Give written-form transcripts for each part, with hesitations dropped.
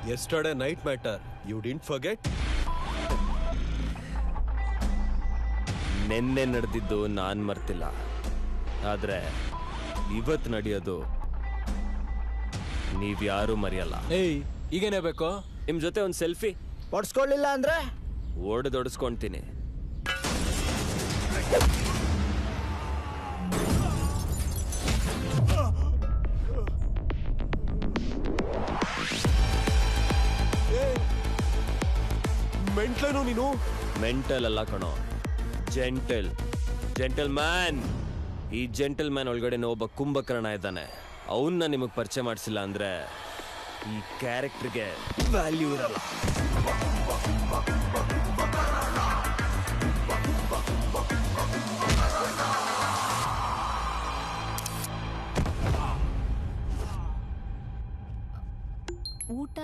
Yesterday night matter. You didn't forget? ನೆನ್ನೆ ನಡೆದಿದ್ದು ನಾನು ಮರ್ತಿಲ್ಲ, ಆದ್ರೆ ಇವತ್ತು ನಡೆಯೋದು ನೀವ್ಯಾರೂ ಮರೆಯಲ್ಲ. ಏಯ್ ಈಗೇನೇ ಬೇಕು? ನಿಮ್ ಜೊತೆ ಒಂದು ಸೆಲ್ಫಿ ಹೊಡ್ಸ್ಕೊಳ್ಳಿಲ್ಲ ಅಂದ್ರೆ ಓಡದೊಡಿಸ್ಕೊಂತೀನಿ. ಮೆಂಟ್ಲೇನು ನೀನು? ಮೆಂಟಲ್ ಅಲ್ಲ ಕಣೋ, ಜೆಂಟಲ್ ಮ್ಯಾನ್. ಈ ಜೆಂಟಲ್ ಮ್ಯಾನ್ ಒಳಗಡೆ ಒಬ್ಬ ಕುಂಭಕರ್ಣ ಇದ್ದಾನೆ. ಅವನ್ನ ನಿಮಗೆ ಪರಿಚಯ ಮಾಡಿಸಿಲ್ಲ ಅಂದ್ರೆ ಈ ಕ್ಯಾರೆಕ್ಟರ್ಗೆ ವ್ಯಾಲ್ಯೂ ಇರಲ್ಲ. ಊಟ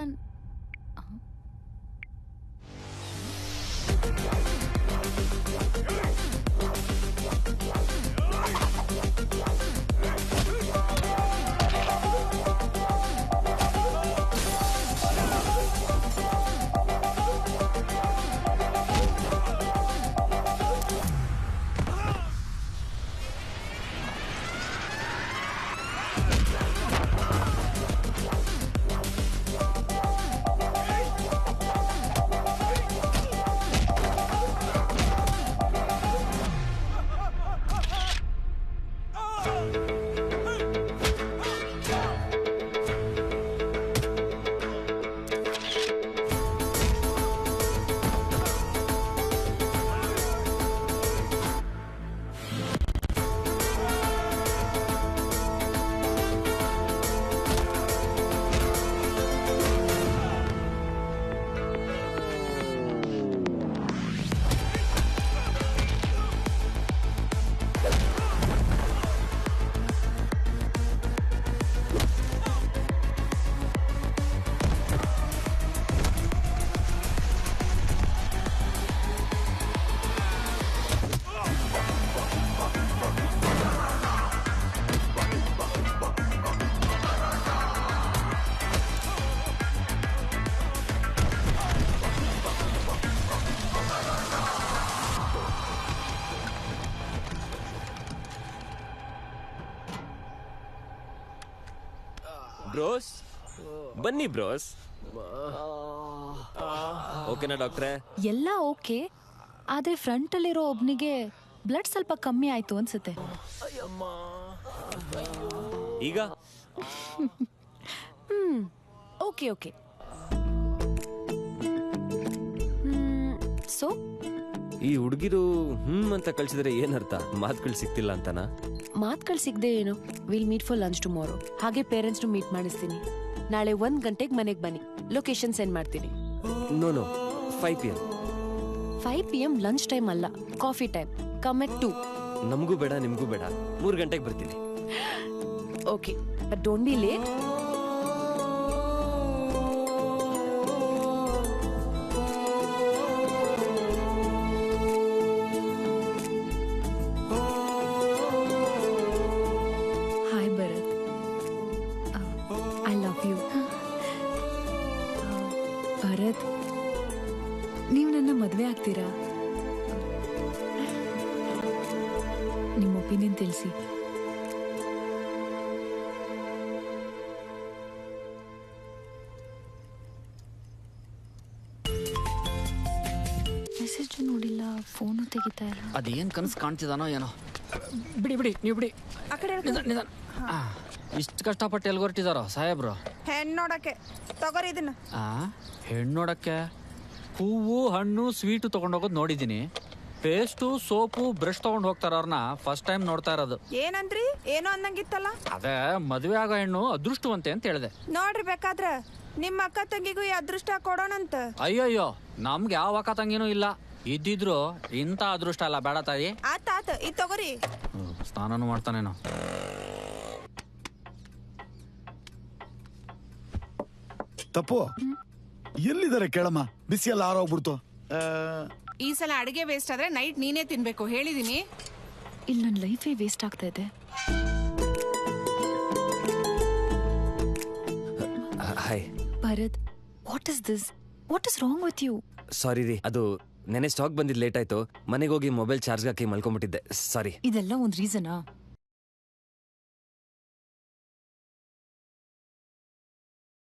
ಬ್ರೋಸ್ ಬನ್ನಿ ಬ್ರೋಸ್. ಓಕೆನಾ ಡಾಕ್ಟ್ರೆ? ಎಲ್ಲ ಓಕೆ, ಆದ್ರೆ ಫ್ರಂಟ್ ಅಲ್ಲಿರೋ ಒಬ್ನಿಗೆ ಬ್ಲಡ್ ಸ್ವಲ್ಪ ಕಮ್ಮಿ ಆಯ್ತು ಅನ್ಸುತ್ತೆ. ಈಗ ಓಕೆ ಓಕೆ. ಸೊ ಈ ಹುಡುಗಿರು ಅಂತ ಕಳ್ಸಿದ್ರೆ ಏನರ್ಥ? ಮಾತುಗಳು ಸಿಕ್ತಿಲ್ಲ ಅಂತನಾ? ಮಾತುಗಳು ಸಿಗದೆ ಏನು, will meet for lunch tomorrow. ಹಾಗೆ ಪೇರೆಂಟ್ಸ್ನು ಮೀಟ್ ಮಾಡಿಸ್ತೀನಿ. ನಾಳೆ 1 ಗಂಟೆಗೆ ಮನೆಗೆ ಬನ್ನಿ, ಲೊಕೇಶನ್ ಸೆಂಡ್ ಮಾಡ್ತೀನಿ. No 5 PM. 5 PM lunch time ಅಲ್ಲ, ಕಾಫಿ ಟೈಮ್. Come at 2. ನಮಗೂ ಬೇಡ ನಿಮಗೂ ಬೇಡ, 3 ಗಂಟೆಗೆ ಬರ್ತೀನಿ. Okay, but don't be late. Bharat, ನೀವು ನನ್ನ ಮದುವೆ ಆಗ್ತೀರಾ? ನಿಮ್ಮ ಒಪಿನಿಯನ್ ತಿಳಿಸಿ. ಮೆಸೇಜ್ ನೋಡಿಲ್ಲ, ಫೋನು ತೆಗಿತಾ ಇಲ್ಲ. ಅದೇನ್ ಕನಸು ಕಾಣ್ತಿದಾನೋ ಏನೋ. ಬಿಡಿ ನೀವು ಬಿಡಿ. ಆ ಕಡೆ ನಿಧಾನ. ಇಷ್ಟು ಕಷ್ಟಪಟ್ಟು ಎಲ್ಲಿ ಹೊರಟಿದಾರೋ ಸಾಹೇಬ್ರು? ಹೆಣ್ಣು ನೋಡಕ್ಕೆ ತಗೋರಿ ಇದನ್ನ. ಹೆಣ್ಣು ನೋಡಕ್ಕೆ ಹೂವು ಹಣ್ಣು ಸ್ವೀಟು ತಗೊಂಡೋಗೋದು ನೋಡಿದೀನಿ. ಪೇಸ್ಟು ಸೋಪು ಬ್ರಷ್ ತಗೊಂಡ್ ಹೋಗ್ತಾರ ಅವ್ರನ್ನ ಫಸ್ಟ್ ಟೈಮ್ ನೋಡ್ತಾ ಇರೋದು. ಏನಂದ್ರಿ? ಏನೋ ಅನ್ನಂಗಿತ್ತಲ್ಲ. ಅದೇ ಮದುವೆ ಆಗೋ ಹೆಣ್ಣು ಅದೃಷ್ಟವಂತೆ ಅಂತ ಹೇಳಿದೆ. ನೋಡ್ರಿ ಬೇಕಾದ್ರ ನಿಮ್ಮ ಅಕ್ಕ ತಂಗಿಗೂ ಈ ಅದೃಷ್ಟ ಕೊಡೋಣಂತ. ಅಯ್ಯಯ್ಯೋ, ನಮ್ಗೆ ಯಾವ ಅಕ್ಕ ತಂಗಿನೂ ಇಲ್ಲ. ಇದ್ದಿದ್ರು ಇಂಥ ಅದೃಷ್ಟ ಅಲ್ಲ. ಬೇಡ ತಾಯಿ. ಆತ ಇದು ತಗೋರಿ. ಸ್ನಾನನು ಮಾಡ್ತಾನೇನೋ. ತಪ್ಪು ಎಲ್ಲಿದ್ದಾರೆ ಕೇಳಮ್ಮ? ಬಿಸಿ ಎಲ್ಲ ಆರೋಗ್ಬಿಡ್ತು. ಈ ಸಲ ಅಡಿಗೆ ವೇಸ್ಟ್ ಆದ್ರೆ ನೈಟ್ ನೀನೇ ತಿನ್ಬೇಕು ಹೇಳಿದೀನಿ. ಇಲ್ಲಿ ನನ್ನ ಲೈಫೇ ವೇಸ್ಟ್ ಆಗ್ತಾ ಇದೆ. Hi Bharat, what is this? What is wrong with you? Sorry ರೀ, ಅದು ನೆನೆ ಸ್ಟಾಕ್ ಬಂದಿದ್ದು ಲೇಟ್ ಆಯ್ತು. ಮನೆಗೆ ಹೋಗಿ ಮೊಬೈಲ್ ಚಾರ್ಜ್ ಹಾಕಿ ಮಲ್ಕೊಂಡ್ಬಿಟ್ಟಿದ್ದೆ. ಸಾರಿ. ಇದೆಲ್ಲ ಒಂದ್ ರೀಸನಾ?